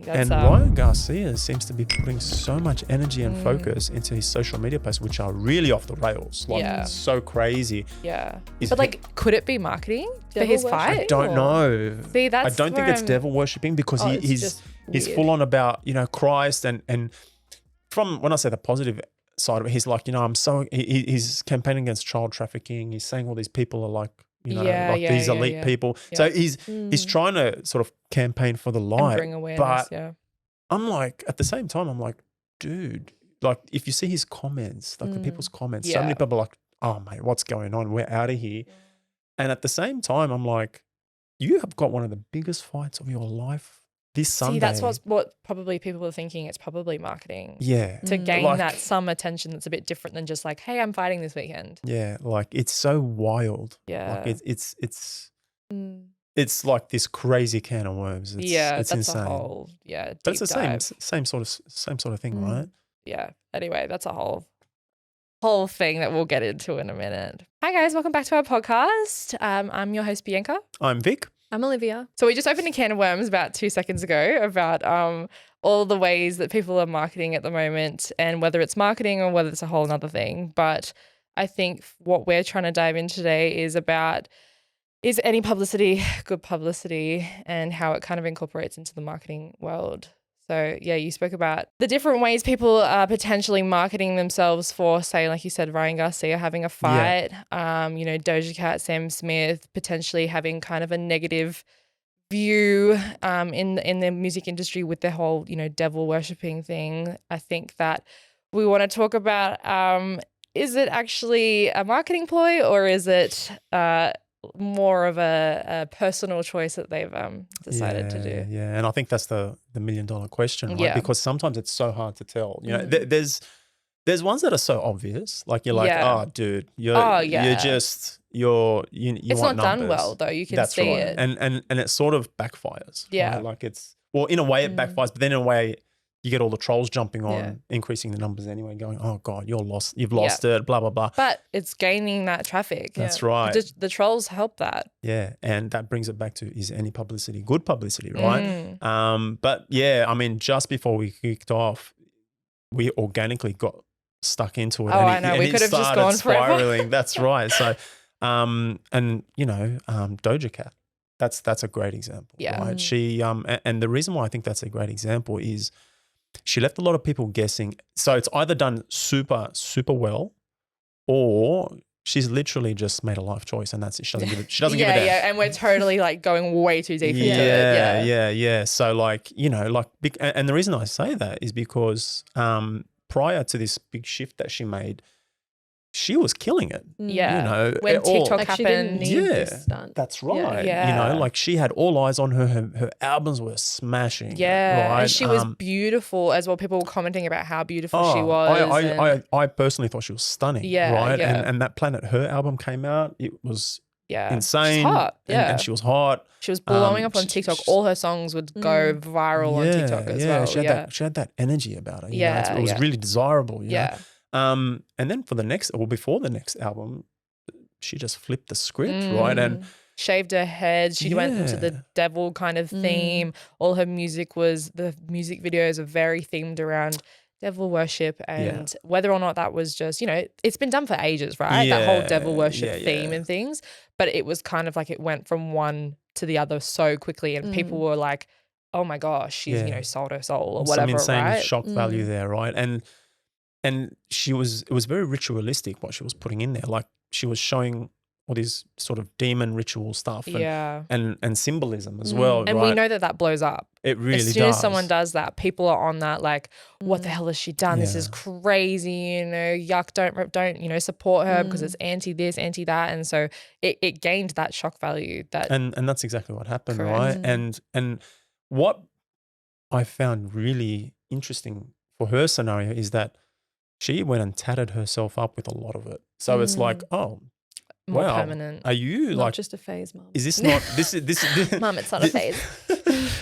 And Ryan Garcia seems to be putting so much energy and focus into his social media posts, which are really off the rails. Like so crazy. Yeah. But like, could it be marketing for his fight? I don't know. See, that's I don't think it's devil worshipping because he's full on about, you know, Christ and from when I say the positive side of it, he's like, you know, he's campaigning against child trafficking. He's saying all these people are like, you know, these elite people. Yeah. So he's trying to sort of campaign for the light. And bring awareness, but I'm like, at the same time, I'm like, dude, like if you see his comments, like the people's comments, so many people are like, oh mate, what's going on? We're out of here. And at the same time, I'm like, you have got one of the biggest fights of your life this Sunday. See, that's what probably people are thinking. It's probably marketing. Yeah. To gain that some attention that's a bit different than just like, hey, I'm fighting this weekend. Yeah. Like it's so wild. Yeah. Like it's like this crazy can of worms. It's insane. A whole, but it's the same sort of thing, right? Yeah. Anyway, that's a whole thing that we'll get into in a minute. Hi guys, welcome back to our podcast. I'm your host Bianca. I'm Vic. I'm Olivia. So we just opened a can of worms about 2 seconds ago about all the ways that people are marketing at the moment and whether it's marketing or whether it's a whole other thing. But I think what we're trying to dive in today is about, is any publicity good publicity and how it kind of incorporates into the marketing world. So yeah, you spoke about the different ways people are potentially marketing themselves for, say, like you said, Ryan Garcia having a fight, you know, Doja Cat, Sam Smith, potentially having kind of a negative view in the music industry with the whole, you know, devil worshipping thing. I think that we want to talk about, is it actually a marketing ploy or is it more of a personal choice that they've decided to do? Yeah, and I think that's the $1 million question, right? Because sometimes it's so hard to tell. You know, there's ones that are so obvious, like you're like, oh, dude, you it's want not numbers. Done well though. You can see it, and it sort of backfires. Yeah, right? Like in a way it backfires, but then in a way you get all the trolls jumping on, increasing the numbers anyway, going, oh God, you've lost it, blah, blah, blah. But it's gaining that traffic. That's right. The trolls help that. Yeah. And that brings it back to, is any publicity good publicity, right? But yeah, I mean, just before we kicked off, we organically got stuck into it. Oh, I know. We could have just gone spiraling. That's right. So, and you know, Doja Cat, that's a great example, right? She, and the reason why I think that's a great example is, she left a lot of people guessing. So it's either done super, super well, or she's literally just made a life choice, and that's it. She doesn't give it. She doesn't give a damn. Yeah, and we're totally like going way too deep into it. Yeah. So like, you know, like, and the reason I say that is because prior to this big shift that she made, she was killing it. Yeah. You know, when TikTok happened. That's right. Yeah. You know, like she had all eyes on her. Her albums were smashing. Yeah. Right? And she was beautiful as well. People were commenting about how beautiful she was. I personally thought she was stunning. Yeah. Right. Yeah. And that Planet Her album came out. It was insane. She's hot. Yeah. And she was hot. She was blowing up on TikTok. All her songs would go viral on TikTok as well. She had that energy about her. You know? It was really desirable. You know? And then before the next album, she just flipped the script, right? And shaved her head. She went into the devil kind of theme. All her music the music videos are very themed around devil worship, and whether or not that was just, you know, it's been done for ages, right? That whole devil worship theme and things. But it was kind of like it went from one to the other so quickly, and people were like, oh my gosh, she's, you know, sold her soul or whatever, some insane right? shock value there, right? And it was very ritualistic what she was putting in there. Like she was showing all this sort of demon ritual stuff and symbolism as well. And right? we know that blows up. It really does. As soon as someone does that, people are on that like, what the hell has she done? This is crazy, you know, yuck, don't, you know, support her because it's anti this, anti that. And so it gained that shock value. And that's exactly what happened, right? And what I found really interesting for her scenario is that she went and tatted herself up with a lot of it. So it's like, oh, more permanent. Are you not like just a phase, Mum? Is this not this Mum, it's not a phase.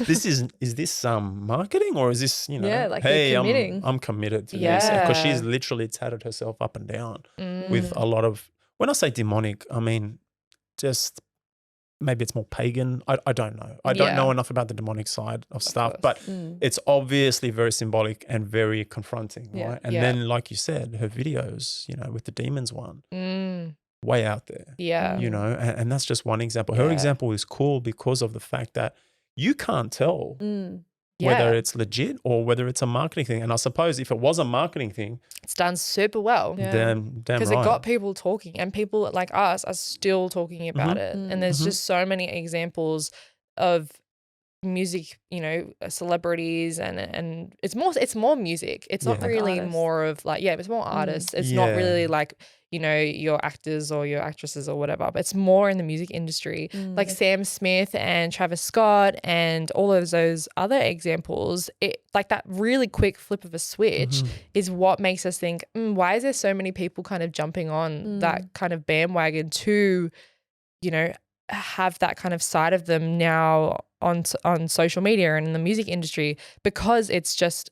is this marketing, or is this, you know, like hey, committing. I'm committed to this, because she's literally tatted herself up and down with a lot of, when I say demonic, I mean just maybe it's more pagan. I don't know. I don't know enough about the demonic side of stuff, but it's obviously very symbolic and very confronting, right? And then, like you said, her videos, you know, with the demons one, way out there. Yeah. You know, and that's just one example. Her example is cool because of the fact that you can't tell whether it's legit or whether it's a marketing thing. And I suppose if it was a marketing thing, it's done super well. Damn because right. it got people talking, and people like us are still talking about it. And there's just so many examples of music, you know, celebrities, and it's more music. It's not really more of like, it's more artists. It's not really like, you know, your actors or your actresses or whatever, but it's more in the music industry. Like Sam Smith and Travis Scott and all of those other examples, it like that really quick flip of a switch is what makes us think, why is there so many people kind of jumping on that kind of bandwagon to, you know, have that kind of side of them now on social media and in the music industry, because it's just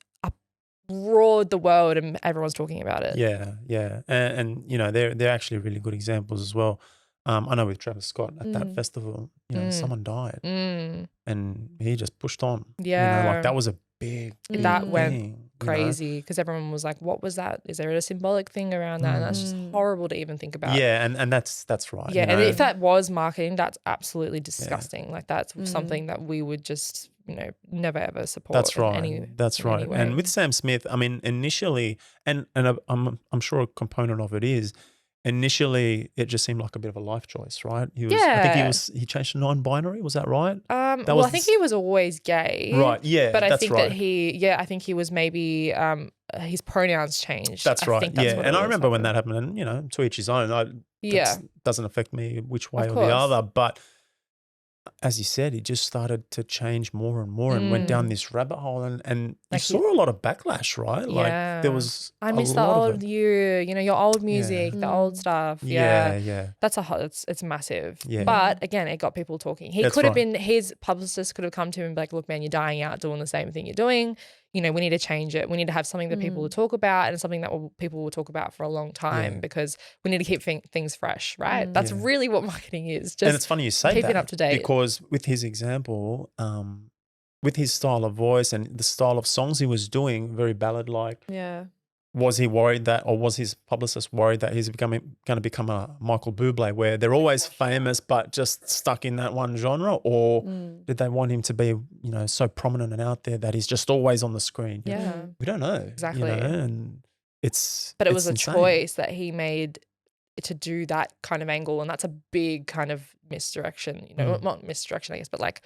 roared the world and everyone's talking about it. Yeah. And you know, they're actually really good examples as well. I know with Travis Scott at that festival, you know, someone died and he just pushed on. Yeah. You know, like that was a big that thing, went crazy because everyone was like, what was that? Is there a symbolic thing around that? And that's just horrible to even think about. Yeah, and that's right. Yeah, you know? and if that was marketing, that's absolutely disgusting. Like that's something that we would just, you know, never ever support. That's right. That's right. And with Sam Smith, I mean, initially, and I'm sure a component of it is, initially it just seemed like a bit of a life choice, right? I think he changed to non-binary. Was that right? I think he was always gay. Right. Yeah. But I think right. that I think he was maybe his pronouns changed. That's right. And I remember when that that happened, and you know, to each his own. That doesn't affect me which way or the other, but as you said, he just started to change more and more and went down this rabbit hole, and like you saw a lot of backlash, right? Like there was I miss the old you know, your old music, the old stuff. Yeah. That's it's massive. Yeah. But again, it got people talking. He could have been, his publicist could have come to him and be like, look, man, you're dying out doing the same thing you're doing. You know, we need to change it. We need to have something that people will talk about, and something that people will talk about for a long time, because we need to keep things fresh, right? That's really what marketing is. Just and it's funny you say keeping that, up to date. because with his example, with his style of voice and the style of songs he was doing, very ballad-like. Yeah. Was he worried that, or was his publicist worried that he's going to become a Michael Bublé, where they're always famous but just stuck in that one genre? Or did they want him to be, you know, so prominent and out there that he's just always on the screen? Yeah. We don't know. Exactly. You know? And but it was insane. a choice that he made to do that kind of angle, and that's a big kind of misdirection. You know, not misdirection, I guess, but like,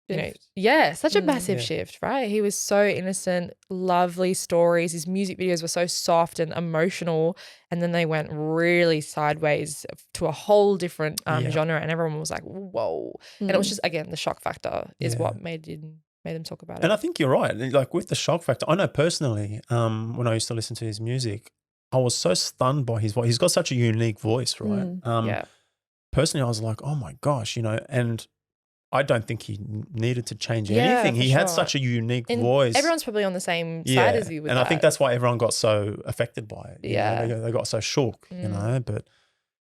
you know, such a massive shift, right? He was so innocent, lovely stories. His music videos were so soft and emotional, and then they went really sideways to a whole different genre, and everyone was like, whoa. And it was just, again, the shock factor is what made them talk about it. And I think you're right. Like with the shock factor, I know personally, when I used to listen to his music, I was so stunned by his voice. He's got such a unique voice, right? Personally, I was like, oh my gosh, you know, and I don't think he needed to change anything. He had such a unique voice. Everyone's probably on the same side as you with that. And I think that's why everyone got so affected by it. Yeah. You know? They got so shook, you know, but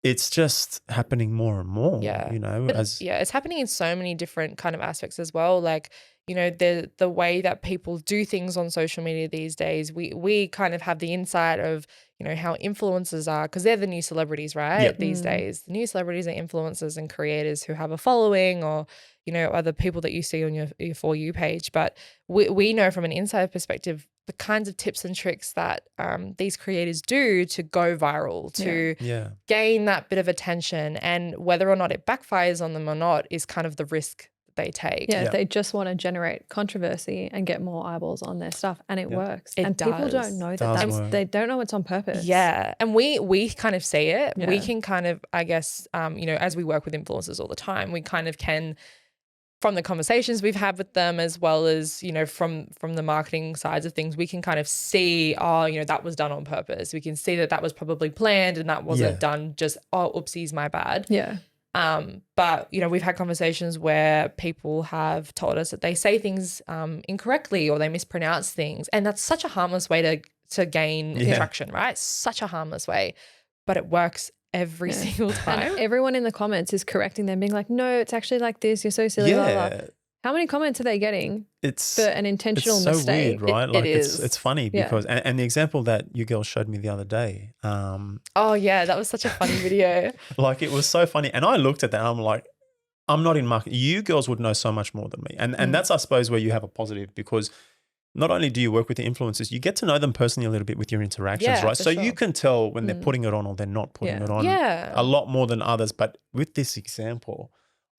it's just happening more and more, you know. It's happening in so many different kind of aspects as well. Like, you know, the way that people do things on social media these days, we kind of have the insight of, you know, how influencers are, because they're the new celebrities, right? These days, the new celebrities are influencers and creators who have a following, or, you know, other people that you see on your For You page. But we know from an inside perspective the kinds of tips and tricks that these creators do to go viral, to gain that bit of attention, and whether or not it backfires on them or not is kind of the risk they take. They just want to generate controversy and get more eyeballs on their stuff, and it works. And people don't know that. They don't know it's on purpose. Yeah, and we kind of see it. We can kind of, I guess, you know, as we work with influencers all the time, we kind of can, from the conversations we've had with them, as well as, you know, from the marketing sides of things, we can kind of see, oh, you know, that was done on purpose. We can see that was probably planned, and that wasn't done just, oh, oopsies, my bad. Yeah. But, you know, we've had conversations where people have told us that they say things incorrectly, or they mispronounce things, and that's such a harmless way to gain traction, right? Such a harmless way, but it works every single time. And everyone in the comments is correcting them, being like, no, it's actually like this. You're so silly. Blah, blah. How many comments are they getting for an intentional mistake? It's so weird, right? Like it's funny because, and the example that you girls showed me the other day. Oh yeah, that was such a funny video. Like it was so funny. And I looked at that and I'm like, I'm not in marketing. You girls would know so much more than me. And that's, I suppose, where you have a positive, because not only do you work with the influencers, you get to know them personally a little bit with your interactions, right? So you can tell when they're putting it on or they're not putting it on a lot more than others. But with this example,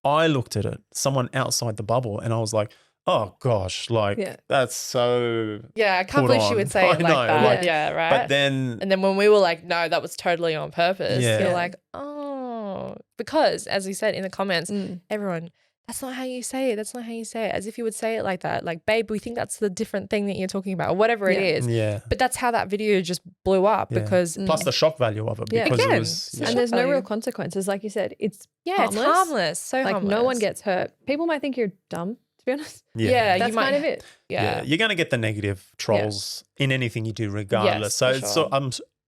I looked at it, someone outside the bubble, and I was like, oh gosh, like that's so I can't believe she would say it like that. Like, right. But then when we were like, no, that was totally on purpose, you're like, oh, because as you said in the comments, everyone, that's not how you say it. That's not how you say it. As if you would say it like that. Like, babe, we think that's the different thing that you're talking about, or whatever it is. Yeah. But that's how that video just blew up because plus the shock value of it. Because Again, it was, and there's no real consequences. Like you said, it's harmless. It's harmless. So like harmless. No one gets hurt. People might think you're dumb, to be honest. That's you might, kind of it. Yeah. You're going to get the negative trolls in anything you do regardless.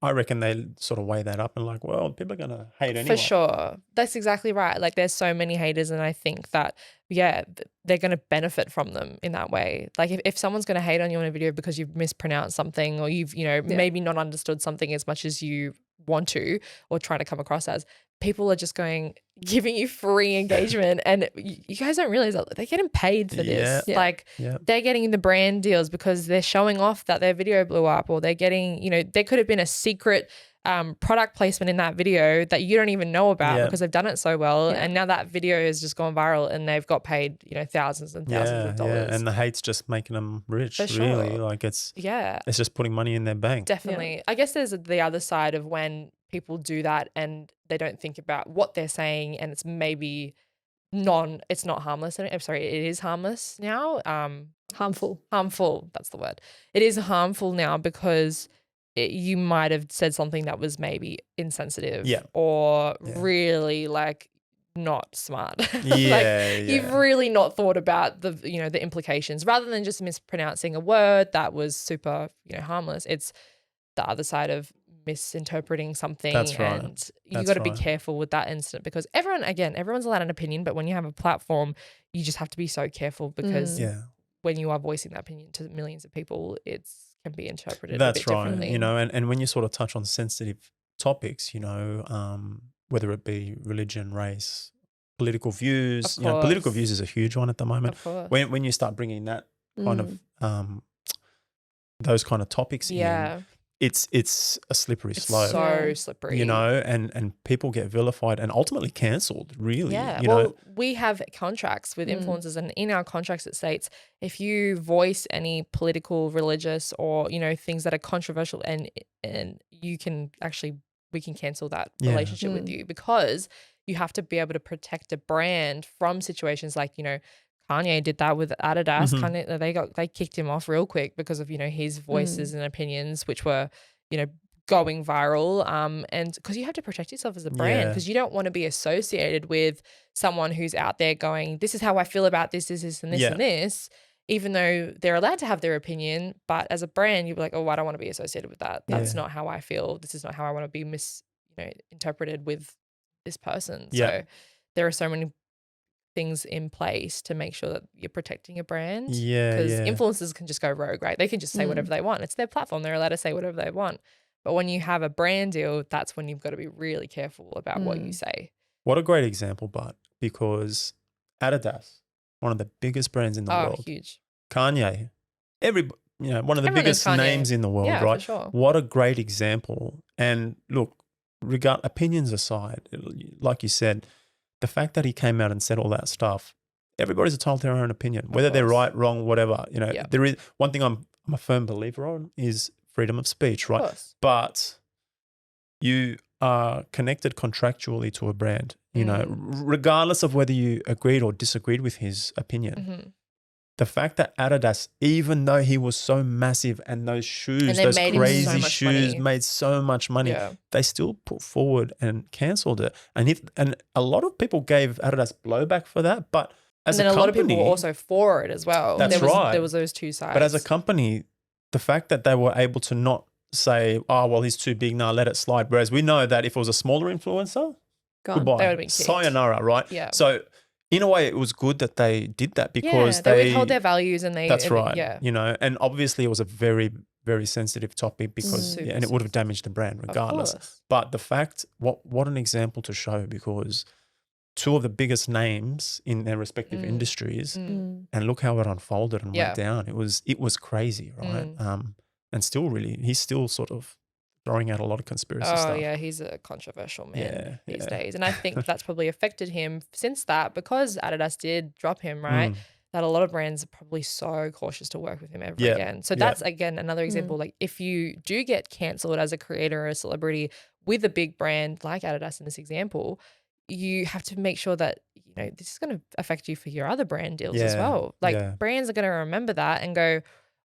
I reckon they sort of weigh that up and like, well, people are going to hate anyway. For sure. That's exactly right. Like there's so many haters, and I think that, they're going to benefit from them in that way. Like if someone's going to hate on you on a video because you've mispronounced something, or you've, maybe not understood something as much as you want to, or trying to come across as, people are just giving you free engagement, and you guys don't realize that they're getting paid for this. They're getting the brand deals because they're showing off that their video blew up, or they're getting, there could have been a secret product placement in that video that you don't even know about because they've done it so well, and now that video has just gone viral and they've got paid thousands and thousands of dollars. And the hate's just making them rich. Really, like it's just putting money in their bank. Definitely. I guess there's the other side of when people do that and they don't think about what they're saying, and it's maybe it's not harmless. I'm sorry, it is harmless now. Harmful, that's the word. It is harmful now because you might have said something that was maybe insensitive or really like not smart. You've really not thought about the implications, rather than just mispronouncing a word that was super harmless. It's the other side of misinterpreting something. That's right. And you got to be careful with that incident, because everyone's allowed an opinion, but when you have a platform, you just have to be so careful, because when you are voicing that opinion to millions of people, can be interpreted a bit differently. And when you sort of touch on sensitive topics, whether it be religion, race, political views, political views is a huge one at the moment. Of course. When you start bringing that kind of those kind of topics in, it's a slippery slope. So slippery. And people get vilified and ultimately cancelled, really. Yeah. We have contracts with influencers, and in our contracts it states if you voice any political, religious, or, things that are controversial, and we can cancel that relationship with you, because you have to be able to protect a brand from situations like, Kanye did that with Adidas. Kanye, they kicked him off real quick because of his voices and opinions, which were going viral. And because you have to protect yourself as a brand, because you don't want to be associated with someone who's out there going, this is how I feel about this, and this and this, even though they're allowed to have their opinion. But as a brand, you'd be like, oh, I don't want to be associated with that. That's not how I feel. This is not how I want to be interpreted with this person. So there are so many things in place to make sure that you're protecting your brand. Because influencers can just go rogue, right? They can just say whatever they want. It's their platform. They're allowed to say whatever they want. But when you have a brand deal, that's when you've got to be really careful about what you say. What a great example, but because Adidas, one of the biggest brands in the world. Huge. Kanye, one of the biggest names in the world, right? For sure. What a great example. And look, opinions aside, like you said, the fact that he came out and said all that stuff, everybody's entitled to their own opinion, whether they're right, wrong, whatever. There is one thing I'm a firm believer on is freedom of speech, right? Of but you are connected contractually to a brand, regardless of whether you agreed or disagreed with his opinion. Mm-hmm. The fact that Adidas, even though he was so massive and those shoes, those crazy shoes made so much money, they still put forward and cancelled it. And a lot of people gave Adidas blowback for that, but a lot of people were also for it as well. That's right. There was those two sides. But as a company, the fact that they were able to not say, oh, well, he's too big now, let it slide. Whereas we know that if it was a smaller influencer, goodbye. They would have been kicked. Sayonara, right? Yeah. So in a way, it was good that they did that because they withhold their values and they. That's right. Yeah. You know, and obviously it was a very, very sensitive topic because, and it would have damaged the brand regardless. But the fact, what an example to show, because two of the biggest names in their respective industries, and look how it unfolded and went down. It was crazy, right? And still really, he's still sort of throwing out a lot of conspiracy stuff. Oh yeah, he's a controversial man these days. And I think that's probably affected him since that, because Adidas did drop him, right? That a lot of brands are probably so cautious to work with him ever again. So that's, again, another example. Like if you do get cancelled as a creator or a celebrity with a big brand like Adidas in this example, you have to make sure that, you know, this is going to affect you for your other brand deals as well. Like brands are going to remember that and go,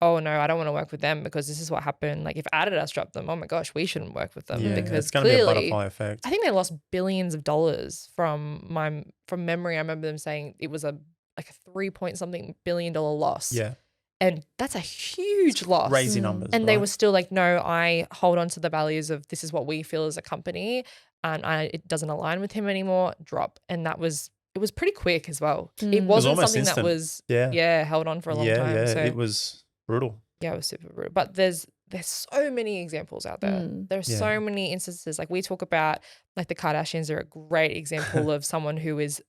oh no, I don't want to work with them because this is what happened. Like if Adidas dropped them, oh my gosh, we shouldn't work with them because it's going to be a butterfly effect. I think they lost billions of dollars from memory. I remember them saying it was a 3-point-something billion dollar loss. Yeah. And that's a huge loss. Crazy numbers. And they were still like, no, I hold on to the values of this is what we feel as a company, and it doesn't align with him anymore, drop. And it was pretty quick as well. It wasn't something instant. That was held on for a long time. Yeah, so it was brutal. Yeah, it was super brutal. But there's so many examples out there. There are so many instances. Like we talk about, like the Kardashians are a great example of someone who is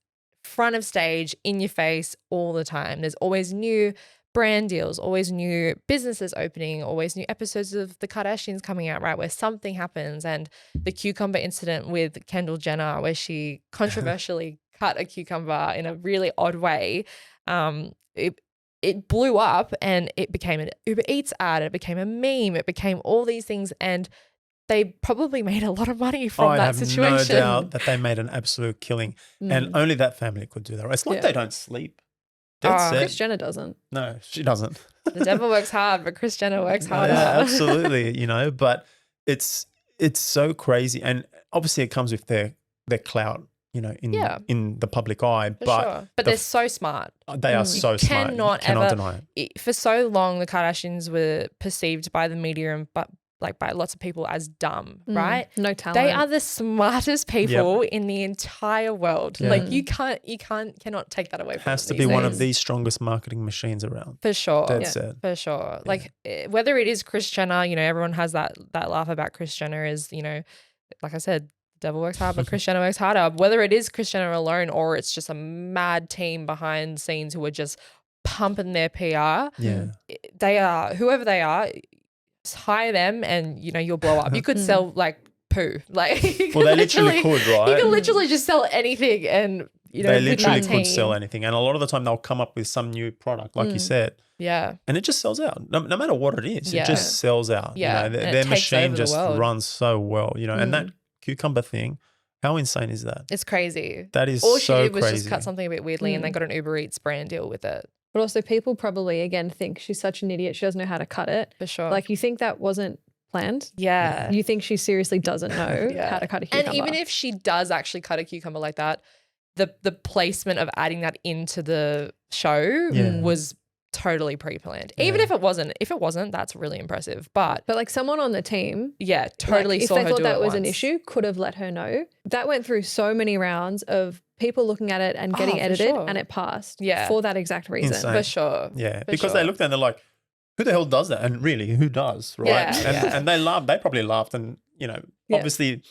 front of stage, in your face all the time. There's always new brand deals, always new businesses opening, always new episodes of the Kardashians coming out, right, where something happens. And the cucumber incident with Kendall Jenner, where she controversially cut a cucumber in a really odd way, it blew up and it became an Uber Eats ad, it became a meme, it became all these things, and they probably made a lot of money from that situation. I have no doubt that they made an absolute killing, and only that family could do that. It's like they don't sleep. Kris Jenner doesn't. No, she doesn't. The devil works hard, but Kris Jenner works harder. Yeah, absolutely. You know, but it's so crazy, and obviously it comes with their clout, you know, in the public eye. But they're so smart. They are so smart. You cannot deny it. For so long, the Kardashians were perceived by the media and by lots of people as dumb, right? No talent. They are the smartest people in the entire world. Yeah. Like you cannot take that away from them. Has to be one of the strongest marketing machines around. For sure. That's it. For sure. Yeah. Like whether it is Kris Jenner, you know, everyone has that laugh about Kris Jenner is, you know, like I said, devil works hard, but Kris Jenner works harder. Whether it is Kris Jenner alone or it's just a mad team behind the scenes who are just pumping their PR. Yeah. They are, whoever they are, hire them and, you know, you'll blow up. You could sell like poo. Like well, they literally could, right? You can literally just sell anything, and you know, they literally could sell anything. And a lot of the time they'll come up with some new product, like you said. Yeah. And it just sells out. No matter what it is, it just sells out. Yeah. You know, their machine just runs so well, you know, and that cucumber thing, how insane is that? It's crazy. That is all so she did was crazy. Just cut something a bit weirdly and they got an Uber Eats brand deal with it. But also people probably, again, think she's such an idiot. She doesn't know how to cut it. For sure. Like you think that wasn't planned? Yeah. You think she seriously doesn't know how to cut a cucumber. And even if she does actually cut a cucumber like that, the placement of adding that into the show was totally pre-planned. Even if it wasn't, that's really impressive. But like someone on the team, totally like, saw her do it. If they thought that was an issue, could have let her know. That went through so many rounds of people looking at it and getting edited, and it passed. Yeah, for that exact reason. Insane. For sure. Yeah, because they looked at it and they're like, who the hell does that? And really, who does? Right? Yeah. And they laughed. They probably laughed, and you know, obviously.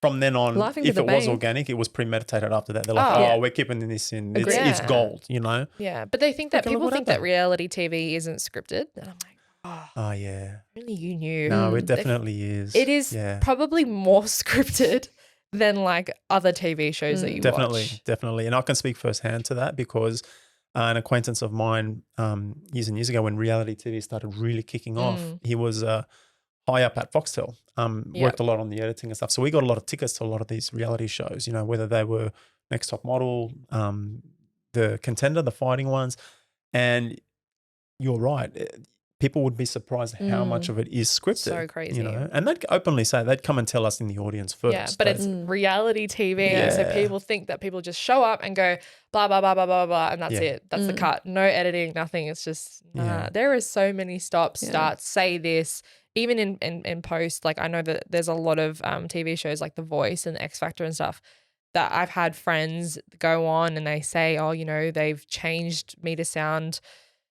From then on, laughing if it was organic, it was premeditated after that. They're like, we're keeping this in. It's gold, you know? Yeah. But they think that people think that reality TV isn't scripted. And I'm like, oh yeah. Really, you knew. No, it definitely is. It is probably more scripted than like other TV shows that you watch. Definitely. And I can speak firsthand to that because an acquaintance of mine years and years ago when reality TV started really kicking off, he was high up at Foxtel, worked a lot on the editing and stuff. So we got a lot of tickets to a lot of these reality shows, you know, whether they were Next Top Model, The Contender, the fighting ones. And you're right. People would be surprised how much of it is scripted. So crazy. You know, and they'd openly say, they'd come and tell us in the audience first. Yeah, but it's reality TV. Yeah. So people think that people just show up and go blah, blah, blah, blah, blah, blah, and that's it. That's the cut. No editing, nothing. It's just, there are so many stops, starts, say this, even in post, like I know that there's a lot of TV shows like The Voice and X Factor and stuff that I've had friends go on and they say, oh, you know, they've changed me to sound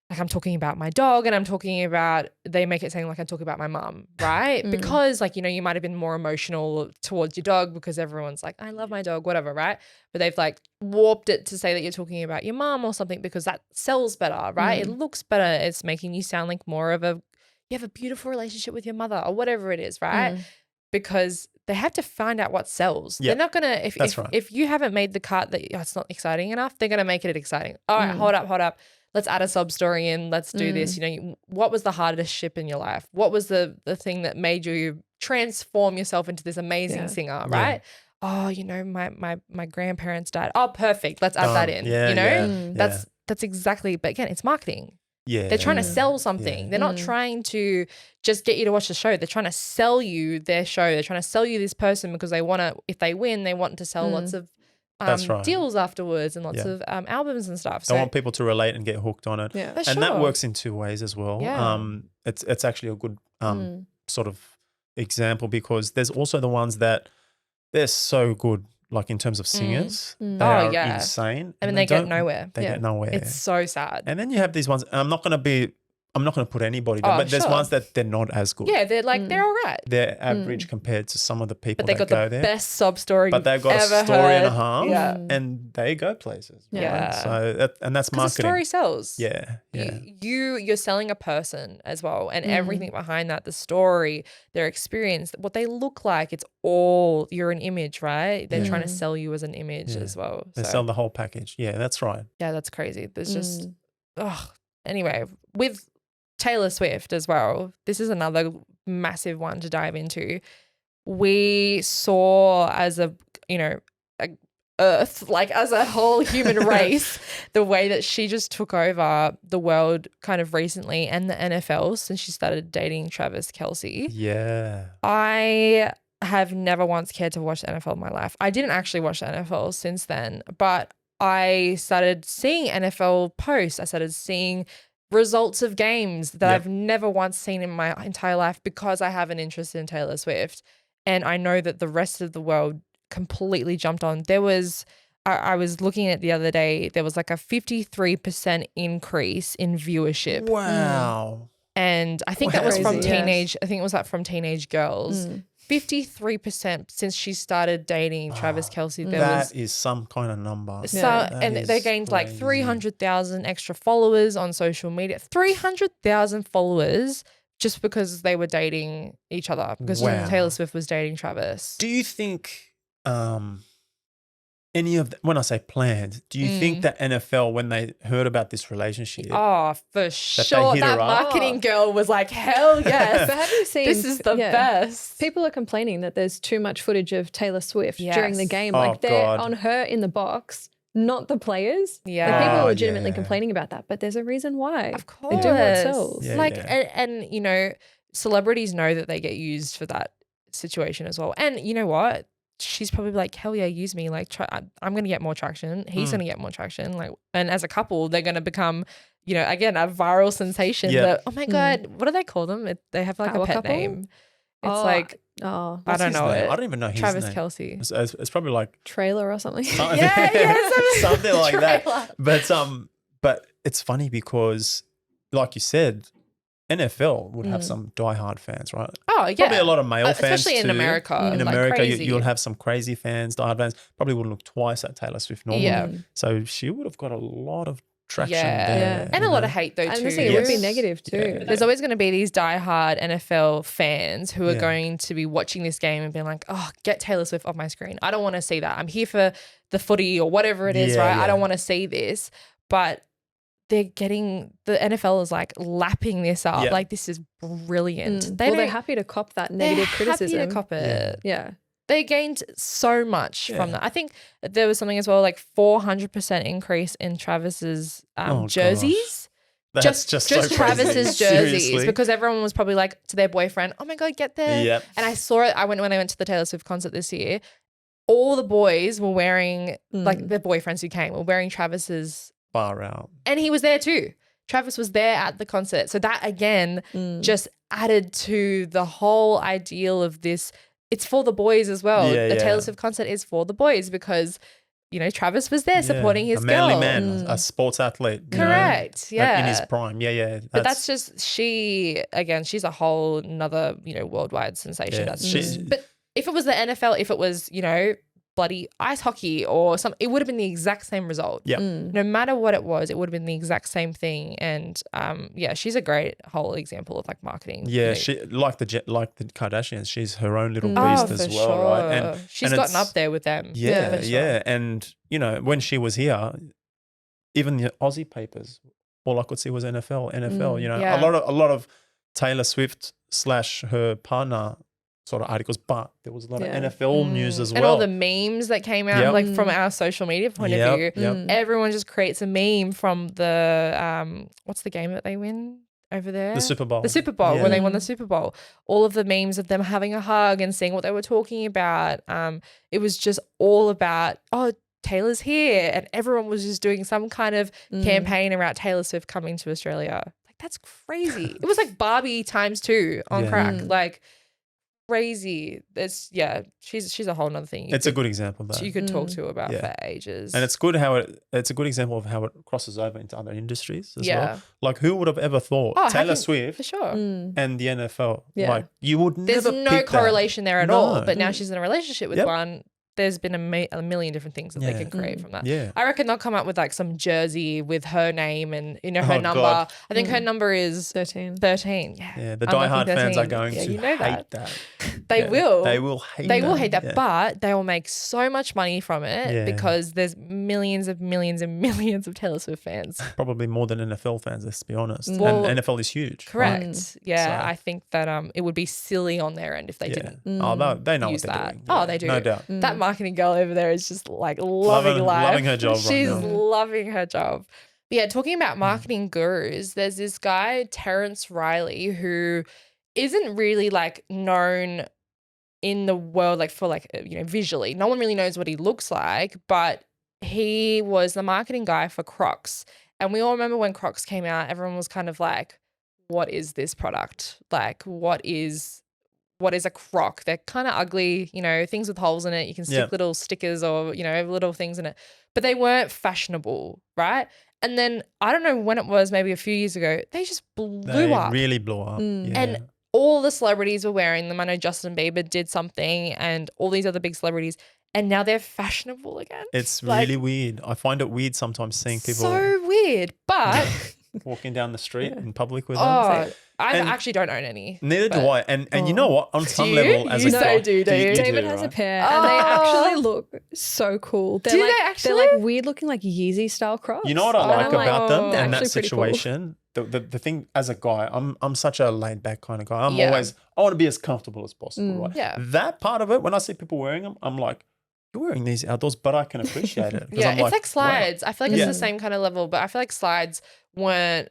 like I'm talking about my dog, and I'm talking about, they make it sound like I'm talking about my mum, right? Because like, you know, you might have been more emotional towards your dog because everyone's like, I love my dog, whatever, right? But they've like warped it to say that you're talking about your mum or something because that sells better, right? It looks better. It's making you sound like more of a, you have a beautiful relationship with your mother or whatever it is, right? Because they have to find out what sells. They're not going to, if you haven't made the cut that it's not exciting enough, they're going to make it exciting. All right, hold up. Let's add a sub story in. Let's do this. You know, what was the hardest ship in your life? What was the thing that made you transform yourself into this amazing singer, right? Oh, you know, my grandparents died. Oh, perfect. Let's add that in. You know, that's exactly. But again, it's marketing. Yeah, they're trying to sell something. Yeah. They're not trying to just get you to watch the show. They're trying to sell you their show. They're trying to sell you this person because they want to. If they win, they want to sell lots of. Deals afterwards and lots of albums and stuff. So I want people to relate and get hooked on it. Yeah. And that works in two ways as well. Yeah. It's actually a good sort of example because there's also the ones that they're so good, like in terms of singers. They are insane. I mean, they get nowhere. They get nowhere. It's so sad. And then you have these ones, I'm not going to put anybody down, but there's ones that they're not as good. Yeah, they're like, they're all right. They're average compared to some of the people that go there. But they got the best sob story but they've got a story and a half and they go places. Right? Yeah. So that's marketing. The story sells. Yeah. You're selling a person as well and everything behind that, the story, their experience, what they look like, it's all, you're an image, right? They're trying to sell you as an image as well. They sell the whole package. Yeah, that's right. Yeah, that's crazy. There's just, anyway, with Taylor Swift as well, this is another massive one to dive into. We saw as a, you know, Earth, like as a whole human race, the way that she just took over the world kind of recently and the NFL since she started dating Travis Kelce. Yeah. I have never once cared to watch the NFL in my life. I didn't actually watch the NFL since then, but I started seeing NFL posts. I started seeing results of games that I've never once seen in my entire life because I have an interest in Taylor Swift. And I know that the rest of the world completely jumped on. There was, I was looking at it the other day, there was like a 53% increase in viewership. Wow. And I think that was from teenage, I think it was like from teenage girls. 53% since she started dating Travis Kelce. That is some kind of number. So, and they gained like 300,000 extra followers on social media. 300,000 followers just because they were dating each other, because Taylor Swift was dating Travis. Do you think any of when I say planned, do you think that NFL, when they heard about this relationship, for sure, that marketing girl was like, hell yes. But have you seen, this is the best. People are complaining that there's too much footage of Taylor Swift during the game. Like they're on her in the box, not the players. Yeah. Like people are legitimately complaining about that, but there's a reason why. Of course. They do what sells. And you know, celebrities know that they get used for that situation as well. And you know what? She's probably like, hell yeah, use me. Like, I'm going to get more traction. He's going to get more traction. Like, and as a couple, they're going to become, you know, again, a viral sensation. That, oh my God, what do they call them? They have like a pet name. It's like, I don't know. I don't even know his Travis name. Kelce. It's probably like Trailer or something. Something like that. But it's funny because, like you said, NFL would have some diehard fans, right? Oh, yeah. Probably a lot of male fans especially in America. In America, you'll have some crazy fans, diehard fans. Probably wouldn't look twice at Taylor Swift normally. Yeah. So she would have got a lot of traction there. And a lot of hate though, too. I think it would be negative too. Yeah. There's always going to be these diehard NFL fans who are going to be watching this game and being like, oh, get Taylor Swift off my screen. I don't want to see that. I'm here for the footy or whatever it is, right? I don't want to see this. But the NFL is like lapping this up. Yeah. Like, this is brilliant. They're happy to cop that negative criticism. Happy to cop it. Yeah. They gained so much from that. I think there was something as well, like 400% increase in Travis's jerseys. Just so Travis's jerseys, because everyone was probably like to their boyfriend, oh my God, get there. Yep. And I saw it. When I went to the Taylor Swift concert this year, all the boys were wearing, like their boyfriends who came were wearing Travis's. Far out. And he was there too. Travis was there at the concert. So that again just added to the whole ideal of this. It's for the boys as well. The Taylor Swift concert is for the boys because, you know, Travis was there supporting his girl. A manly man, a sports athlete. Correct. In his prime. Yeah. But that's just, she's a whole nother, you know, worldwide sensation. But if it was the NFL, if it was, you know, bloody ice hockey or something, it would have been the exact same result. Yeah. No matter what it was, it would have been the exact same thing. And she's a great whole example of like marketing. Yeah, you know. she like the Kardashians, she's her own little beast as well, sure. right? And she's gotten up there with them. Yeah, sure. And you know, when she was here, even the Aussie papers, all I could see was NFL. You know, a lot of Taylor Swift / her partner sort of articles, but there was a lot of NFL news as well. And all the memes that came out, like from our social media point of view, everyone just creates a meme from the, what's the game that they win over there? The Super Bowl. The Super Bowl, when they won the Super Bowl. All of the memes of them having a hug and seeing what they were talking about. It was just all about, Taylor's here. And everyone was just doing some kind of campaign around Taylor Swift coming to Australia. Like, that's crazy. It was like Barbie ×2 on crack. Like, crazy. She's a whole nother thing. It's a good example though. You could talk to about for ages. And it's a good example of how it crosses over into other industries as well. Like who would have ever thought Taylor Swift for sure and the NFL? Like you would There's never no correlation there at all. But now she's in a relationship with one. There's been a million different things that they can create from that. Yeah. I reckon they'll come up with like some jersey with her name and, you know, her number. God. I think her number is 13. 13. Yeah. The diehard fans are going to hate that. They will. They will hate that. They will hate that, but they will make so much money from it because there's millions and millions of Taylor Swift fans. Probably more than NFL fans, let's be honest. Well, and NFL is huge. Correct. Right? Yeah. So. I think that it would be silly on their end if they didn't. Oh, they know what they're doing. Yeah. Oh, they do. No doubt. That marketing girl over there is just like loving life. Loving her job. She's loving her job. But yeah, talking about marketing gurus, there's this guy, Terrence Riley, who isn't really like known in the world like for like, you know, visually. No one really knows what he looks like, but he was the marketing guy for Crocs. And we all remember when Crocs came out, everyone was kind of like, what is this product? Like, what is a Croc? They're kind of ugly, you know, things with holes in it. You can stick little stickers or, you know, little things in it, but they weren't fashionable, right? And then I don't know when it was, maybe a few years ago, they just blew up. Really blew up. Yeah. And all the celebrities were wearing them. I know Justin Bieber did something and all these other big celebrities, and now they're fashionable again. It's really weird. I find it weird sometimes seeing people. So weird, but walking down the street in public with them. I actually don't own any. Neither do I. And you know what? On some level, as a guy, do David has a pair, and they actually look so cool. They're they actually? They're like weird looking, like Yeezy style Crocs. You know what I like about them in that situation? Cool. The thing, as a guy, I'm such a laid back kind of guy. I want to be as comfortable as possible, right? Yeah. That part of it, when I see people wearing them, I'm like, you're wearing these outdoors, but I can appreciate it. Yeah, it's like slides. Wow. I feel like it's the same kind of level, but I feel like slides weren't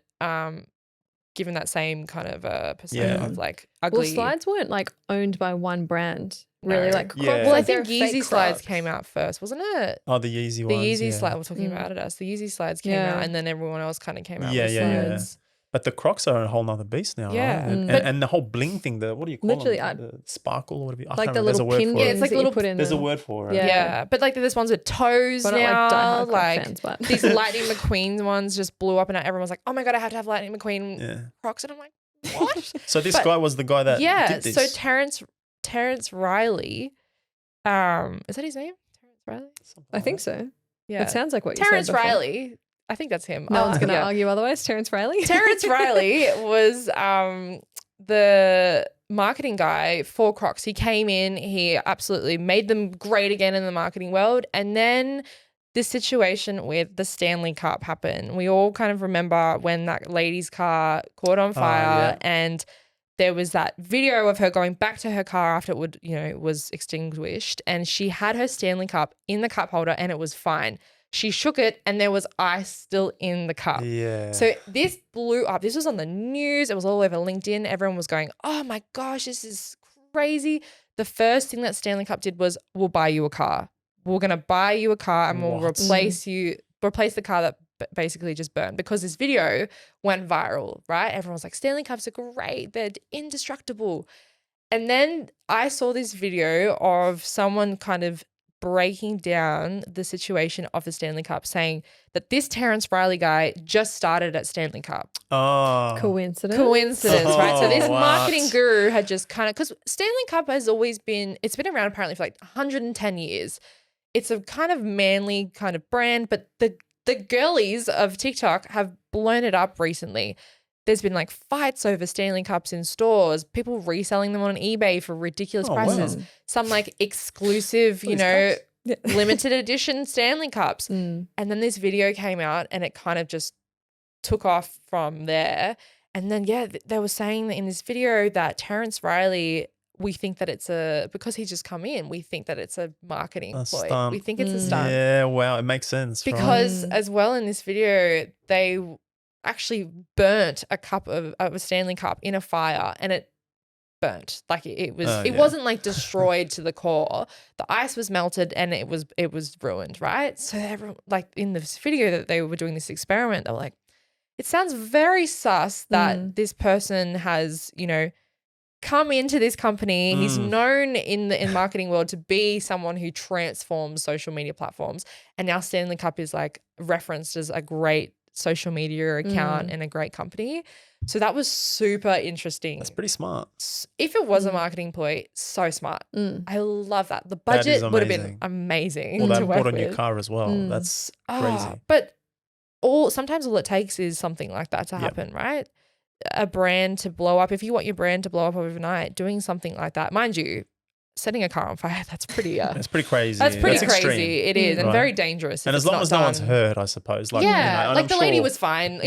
given that same kind of persona of like ugly. Well, slides weren't like owned by one brand. Really, like Crocs. Well, I think Yeezy slides came out first, wasn't it? Oh, the Yeezy ones. The Yeezy slide. We're talking about it as the Yeezy slides came out, and then everyone else kind of came out with slides. But the Crocs are a whole nother beast now, right? And the whole bling thing, what do you call them? The sparkle or whatever. Like the little pin. Yeah, it's like little. There's a word for it. Yeah, but like there's ones with toes now. Like fans, but. These Lightning McQueen ones just blew up, and everyone's like, "Oh my god, I have to have Lightning McQueen Crocs," and I'm like, "What?" So this guy was the guy that did this. So Terrence Riley, is that his name? Terrence Riley? I think so. Yeah, it sounds like what you said. Terrence Riley. I think that's him. No one's going to argue otherwise. Terrence Riley. Terrence Riley was the marketing guy for Crocs. He came in, he absolutely made them great again in the marketing world. And then this situation with the Stanley Cup happened. We all kind of remember when that lady's car caught on fire and there was that video of her going back to her car after it was extinguished, and she had her Stanley Cup in the cup holder and it was fine. She shook it and there was ice still in the cup. Yeah. So this blew up. This was on the news. It was all over LinkedIn. Everyone was going, oh my gosh, this is crazy. The first thing that Stanley Cup did was, we'll buy you a car. We're going to buy you a car and we'll replace the car that basically just burned because this video went viral, right? Everyone's like, Stanley Cups are great. They're indestructible. And then I saw this video of someone kind of breaking down the situation of the Stanley Cup, saying that this Terrence Riley guy just started at Stanley Cup. Oh. Coincidence, right? So this marketing guru had just kind of, because Stanley Cup has always been, it's been around apparently for like 110 years. It's a kind of manly kind of brand, but the girlies of TikTok have blown it up recently. There's been like fights over Stanley Cups in stores, people reselling them on eBay for ridiculous prices. Wow. Some like exclusive, limited edition Stanley Cups. And then this video came out and it kind of just took off from there. And then, they were saying that in this video that Terrence Riley, we think that because he's just come in, we think that it's a marketing ploy. Stunt. We think it's a stunt. Yeah, wow, it makes sense. Because as well in this video, they actually burnt a cup of a Stanley Cup in a fire and it burnt. Like it wasn't like destroyed to the core. The ice was melted and it was ruined, right? So everyone, like in this video that they were doing this experiment, they were like, it sounds very sus that this person has, come into this company. He's known in the marketing world to be someone who transforms social media platforms. And now Stanley Cup is like referenced as a great social media account and a great company. So that was super interesting. That's pretty smart. If it was a marketing ploy, so smart. I love that. The budget would have been amazing. Well, to that work bought a new with. car as well. That's crazy. But sometimes all it takes is something like that to happen, right? A brand to blow up. If you want your brand to blow up overnight, doing something like that, mind you, setting a car on fire, that's pretty that's pretty crazy. That's pretty crazy. Extreme. It is, and very dangerous. And as long as no one's hurt, I suppose. Like, like the lady was fine.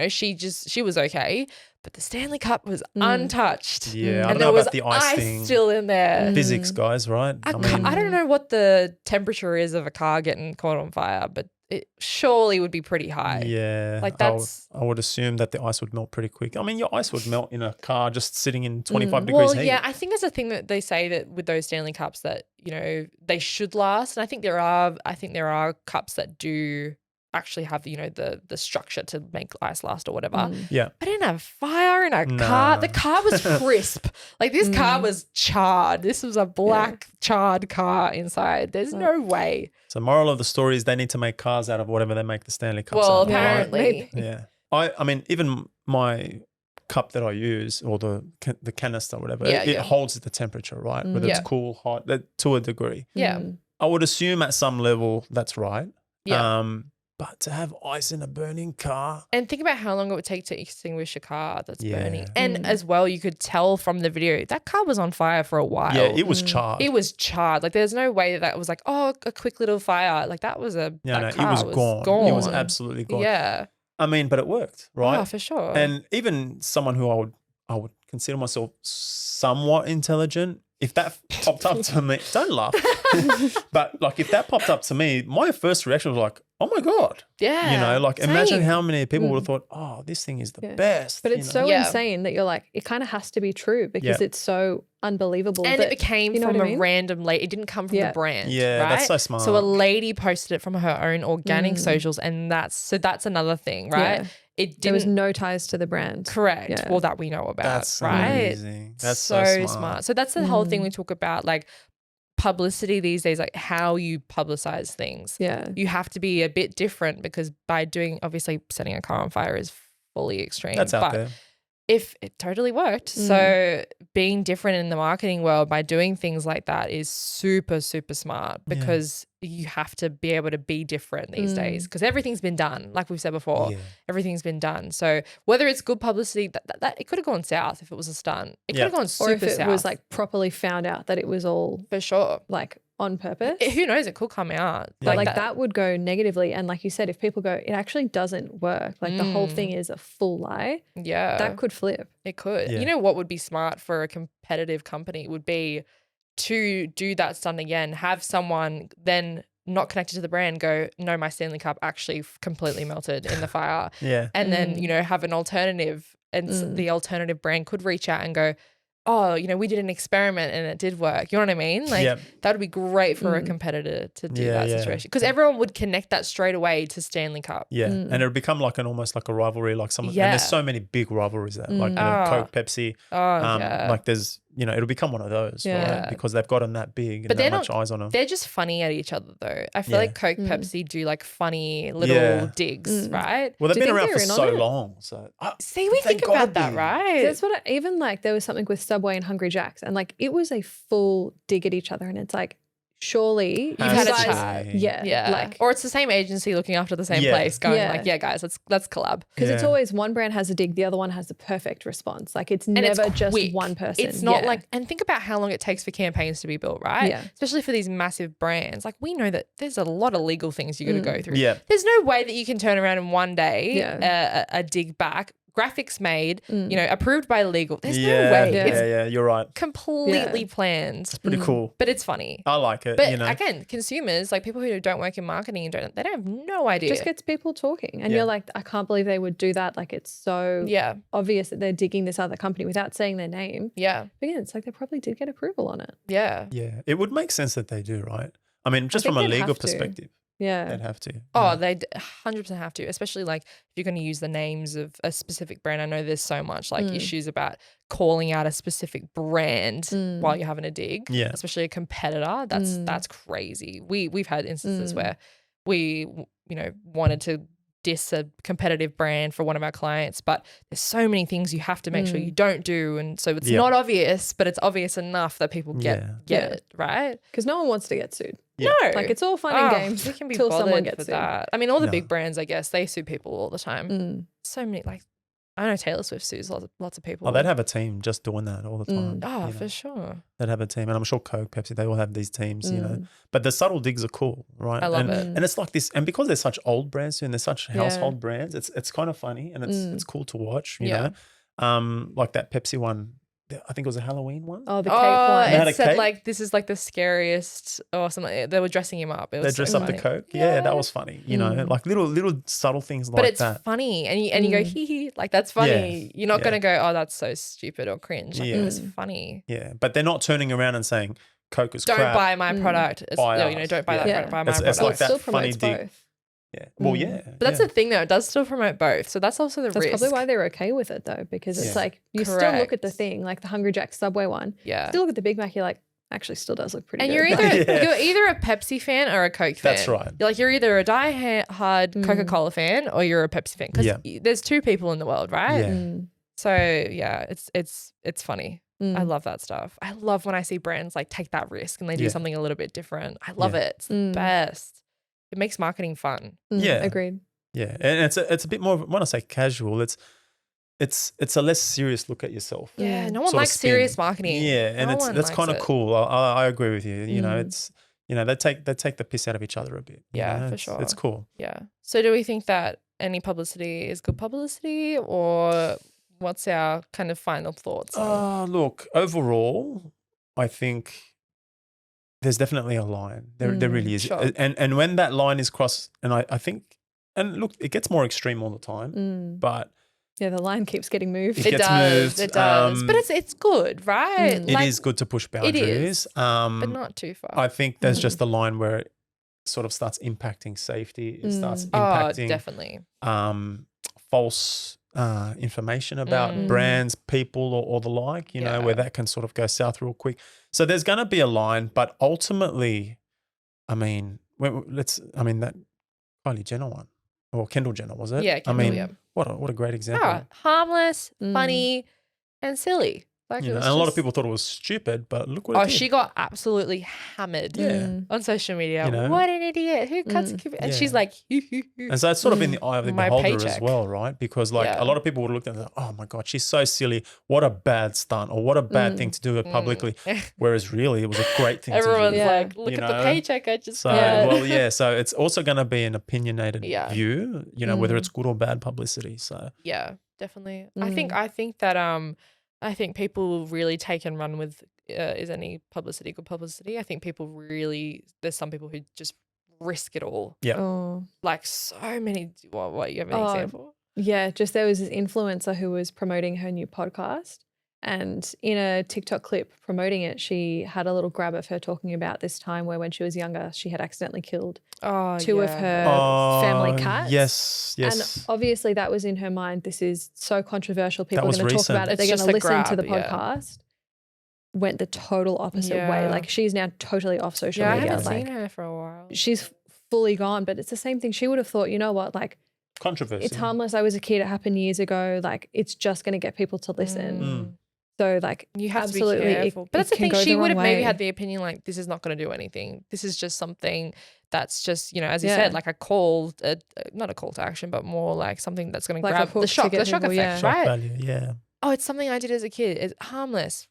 She was okay. But the Stanley Cup was untouched. Yeah, I and don't know there about the ice thing. Still in there. Physics, guys, right? I don't know what the temperature is of a car getting caught on fire, but it surely would be pretty high. Yeah. Like that's... I would assume that the ice would melt pretty quick. I mean, your ice would melt in a car just sitting in 25 degrees heat. Yeah, I think there's a thing that they say that with those Stanley Cups that, they should last. And I think there are cups that do actually have, the structure to make ice last or whatever. Yeah. But in a fire in a car, the car was crisp. Like this car was charred. This was a black charred car inside. There's no way. So moral of the story is they need to make cars out of whatever they make the Stanley Cups out of. Apparently. Right? Yeah. I mean, even my cup that I use or the canister or whatever, it holds the temperature, right? Whether it's cool, hot, to a degree. Yeah. I would assume at some level that's right. Yeah. But to have ice in a burning car. And think about how long it would take to extinguish a car that's burning. And as well, you could tell from the video, that car was on fire for a while. Yeah, it was charred. It was charred. Like there's no way that was like, a quick little fire. Like that was it was gone. It was absolutely gone. Yeah. I mean, but it worked, right? Oh, for sure. And even someone who I would consider myself somewhat intelligent, if that popped up to me, don't laugh. But like if that popped up to me, my first reaction was like, oh my God. Yeah. Imagine how many people would have thought, oh, this thing is the best. But it's so insane that you're like, it kind of has to be true because it's so unbelievable. And it became from a random lady. It didn't come from the brand. Yeah, right? that's so smart. So a lady posted it from her own organic socials and that's another thing, right? Yeah. There was no ties to the brand. Correct. Yeah. Well, that we know about, that's right? Amazing. That's so smart. So that's the whole thing we talk about, like publicity these days, like how you publicize things. Yeah. You have to be a bit different because by doing, obviously setting a car on fire is fully extreme. That's out there. If it totally worked. So being different in the marketing world by doing things like that is super, super smart because you have to be able to be different these days because everything's been done. Like we've said before, everything's been done. So whether it's good publicity, that it could have gone south if it was a stunt. It could have gone super south. Or if it was like properly found out that it was all for sure, like on purpose. Who knows? It could come out. But like that would go negatively. And like you said, if people go, it actually doesn't work. Like the whole thing is a full lie. Yeah. That could flip. It could. Yeah. You know what would be smart for a competitive company would be to do that stunt again, have someone then not connected to the brand go, no, my Stanley Cup actually completely melted in the fire. Yeah. And then, have an alternative and the alternative brand could reach out and go, oh, you know, we did an experiment and it did work. You know what I mean? Like that would be great for a competitor to do that situation, because everyone would connect that straight away to Stanley Cup. Yeah, and it would become like almost like a rivalry, like someone. And there's so many big rivalries there, like Coke, Pepsi. Like there's, you know, it'll become one of those, right? Because they've gotten that big and that much eyes on them. They're just funny at each other, though. I feel like Coke, Pepsi do like funny little digs, right? Well, they've been around for so long. So see, we think about that, right? That's what even like there was something with Subway and Hungry Jack's, and like it was a full dig at each other, and it's like, surely you've had a chat. Yeah. Like, or it's the same agency looking after the same place going like, yeah, guys, let's collab. Because it's always one brand has a dig, the other one has the perfect response. Like it's never just one person. It's not like, and think about how long it takes for campaigns to be built, right? Yeah. Especially for these massive brands. Like we know that there's a lot of legal things you got to go through. Yeah. There's no way that you can turn around in one day a dig back, graphics made, you know, approved by legal. There's no way. Yeah, you're right. Completely planned. It's pretty cool. But it's funny. I like it. But you know? Again, consumers, like people who don't work in marketing, they don't have no idea. It just gets people talking. And you're like, I can't believe they would do that. Like it's so obvious that they're digging this other company without saying their name. Yeah. But again, it's like they probably did get approval on it. Yeah. Yeah. It would make sense that they do, right? I mean, just from a legal perspective. Yeah. They'd have to. Oh, they'd 100% have to, especially like if you're going to use the names of a specific brand. I know there's so much like issues about calling out a specific brand while you're having a dig, especially a competitor. That's crazy. We've had instances where we, you know, wanted to diss a competitive brand for one of our clients, but there's so many things you have to make sure you don't do, and so it's not obvious, but it's obvious enough that people get it, right? Because no one wants to get sued. No, like it's all fun and games we can be until someone gets for sued. that. I mean, all the big brands, I guess, they sue people all the time. So many, like I know Taylor Swift sues lots of people. Oh, they'd have a team just doing that all the time. Oh, for sure. They'd have a team, and I'm sure Coke, Pepsi, they all have these teams, you know. But the subtle digs are cool, right? I love it. And it's like this, and because they're such old brands too, and they're such household brands, it's kind of funny and it's cool to watch, you know. Like that Pepsi one. I think it was a Halloween one. Oh, the cake one. It said like this is like the scariest or something. They were dressing him up. They dressed up the Coke. Yeah, that was funny. You know, like little subtle things like that. But it's funny, and you go hee hee, like that's funny. You're not gonna go, oh, that's so stupid or cringe. Like it was funny. Yeah, but they're not turning around and saying Coke is don't crap. buy my product. You know, don't buy that product. Buy my product. It's like that still funny dig. Both. Yeah. Well, But that's the thing, though. It does still promote both. So that's also the risk. That's probably why they're okay with it, though, because it's like you still look at the thing, like the Hungry Jack's Subway one. Yeah. Still look at the Big Mac. You're like, actually, still does look pretty. And good. You're either a Pepsi fan or a Coke fan. That's right. You're either a die-hard Coca-Cola fan or you're a Pepsi fan, because there's two people in the world, right? Yeah. So yeah, it's funny. I love that stuff. I love when I see brands like take that risk and they do something a little bit different. I love it. It's the best. It makes marketing fun. Yeah. Agreed. Yeah. And it's a bit more, when I say casual, it's a less serious look at yourself. Yeah. No one likes serious marketing. Yeah. And that's kind of cool. I agree with you. You know, it's, you know, they take the piss out of each other a bit. Yeah, for sure. It's cool. Yeah. So do we think that any publicity is good publicity, or what's our kind of final thoughts? Look, overall, I think there's definitely a line. There really is. Sure. And when that line is crossed, and I think, and look, it gets more extreme all the time, but yeah, the line keeps getting moved. It does. But it's good, right? It is good to push boundaries. It is, but not too far. I think there's just a line where it sort of starts impacting safety. It starts impacting definitely false information about brands, people, or the like, you know, where that can sort of go south real quick. So there's going to be a line, but ultimately, I mean, that Kylie Jenner one, or Kendall Jenner, was it? Yeah, Kendall, what a great example. Harmless, funny, and silly. Like, and a lot of people thought it was stupid, but look what it did. She got absolutely hammered on social media. You know? What an idiot. Who cuts a cupid? And she's like, and so it's sort of in the eye of the beholder as well, right? Because like a lot of people would have looked at it and thought, oh my God, she's so silly. What a bad stunt, or what a bad thing to do it publicly. Whereas really it was a great thing to do. Everyone's like, look at the paycheck I just got. Well, so it's also going to be an opinionated view, you know, whether it's good or bad publicity. So yeah, definitely. I think that I think people really take and run with is any publicity good publicity. I think people really, there's some people who just risk it all. Yeah. Oh. Like so many, what you have an example? Yeah, just there was this influencer who was promoting her new podcast, And in a TikTok clip promoting it, she had a little grab of her talking about this time where when she was younger, she had accidentally killed two of her family cats. Yes. And obviously that was in her mind. This is so controversial. People are going to talk about it. They're going to listen to the podcast. Went the total opposite way. Like she's now totally off social media. I haven't seen her for a while. She's fully gone, but it's the same thing. She would have thought, you know what, like controversy. It's harmless. I was a kid. It happened years ago. Like it's just going to get people to listen. So like you have absolutely to be careful. But that's the thing. She would have maybe had the opinion like this is not going to do anything. This is just something that's just, you know, as you said, like a call, not a call to action, but more like something that's going to grab the shock effect, right? Value, Oh, it's something I did as a kid. It's harmless.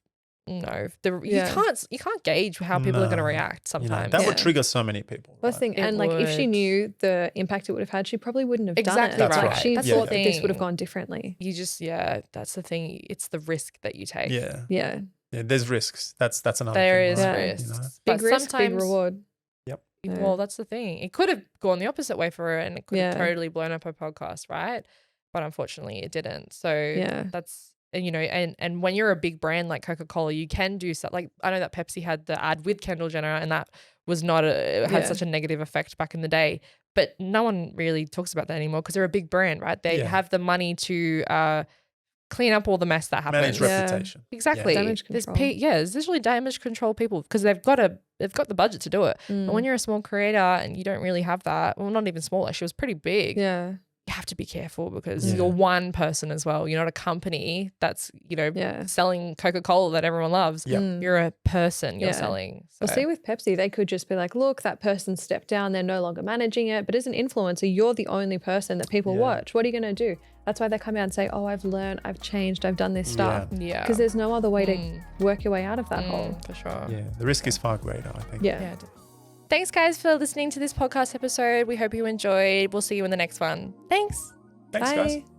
No, you can't gauge how people are going to react sometimes. That would trigger so many people. That's the thing. And like if she knew the impact it would have had, she probably wouldn't have done it. That's like she thought that this would have gone differently. You just that's the thing. It's the risk that you take. Yeah. There's risks. That's another thing. There is risks. You know? Big risk, big reward. Yep. Well, that's the thing. It could have gone the opposite way for her and it could have totally blown up her podcast, right? But unfortunately it didn't. So that's, you know, and when you're a big brand like Coca-Cola, you can do stuff. Like I know that Pepsi had the ad with Kendall Jenner and that was not had such a negative effect back in the day. But no one really talks about that anymore because they're a big brand, right? They have the money to clean up all the mess that happens. Manage reputation. Exactly. Damage control. There's usually damage control people because they've got the budget to do it. And when you're a small creator and you don't really have that, well, not even small, she was pretty big. Yeah. You have to be careful because you're one person as well. You're not a company that's, you know, selling Coca-Cola that everyone loves. You're a person you're selling. So. Well, see, with Pepsi, they could just be like, look, that person stepped down. They're no longer managing it. But as an influencer, you're the only person that people watch. What are you going to do? That's why they come out and say, oh, I've learned, I've changed, I've done this stuff. Yeah. Because there's no other way to work your way out of that hole. For sure. Yeah. The risk is far greater, I think. Yeah. Thanks, guys, for listening to this podcast episode. We hope you enjoyed. We'll see you in the next one. Thanks. Thanks, guys.